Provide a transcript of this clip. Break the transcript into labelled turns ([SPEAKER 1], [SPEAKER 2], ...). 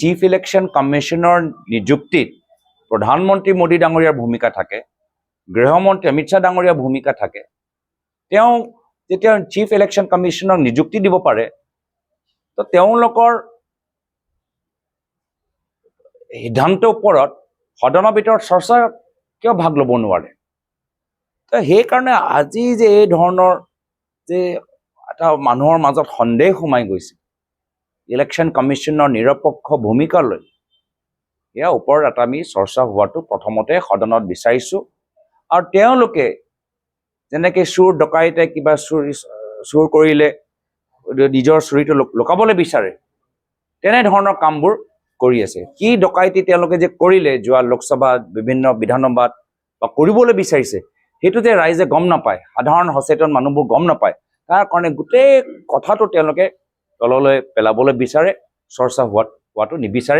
[SPEAKER 1] Chief election কমিশনৰ নিযুক্তিত প্ৰধানমন্ত্ৰী মোদী ডাঙৰীয়াৰ ভূমিকা থাকে, গৃহমন্ত্ৰী অমিত শ্বাহ ডাঙৰীয়াৰ ভূমিকা থাকে। তেওঁ যেতিয়া চিফ ইলেকশ্যন কমিশনক নিযুক্তি দিব পাৰে, তো তেওঁলোকৰ সিদ্ধান্তৰ ওপৰত সদনৰ ভিতৰত চৰ্চা কিয় ভাগ ল'ব নোৱাৰে? তো সেইকাৰণে আজি যে এই ধৰণৰ যে এটা মানুহৰ মাজত সন্দেহ সোমাই গৈছে ইলেকশ্যন কমিশনৰ নিৰপেক্ষ ভূমিকালৈ, ইয়াৰ ওপৰত এটা আমি চৰ্চা হোৱাটো প্ৰথমতে সদনত বিচাৰিছোঁ। আৰু তেওঁলোকে যেনেকৈ চোৰ ডকাইতে কিবা চুৰ কৰিলে নিজৰ চুৰিটো লুকাবলৈ বিচাৰে, তেনেধৰণৰ কামবোৰ কৰি আছে। কি ডকাইতি তেওঁলোকে যে কৰিলে যোৱা লোকসভাত বিভিন্ন বিধানসভাত বা কৰিবলৈ বিচাৰিছে, সেইটো যে ৰাইজে গম নাপায়, সাধাৰণ সচেতন মানুহবোৰ গম নাপায়, তাৰ কাৰণে গোটেই কথাটো তেওঁলোকে তললৈ পেলাবলৈ বিচাৰে, চৰ্চা হোৱাটো নিবিচাৰে।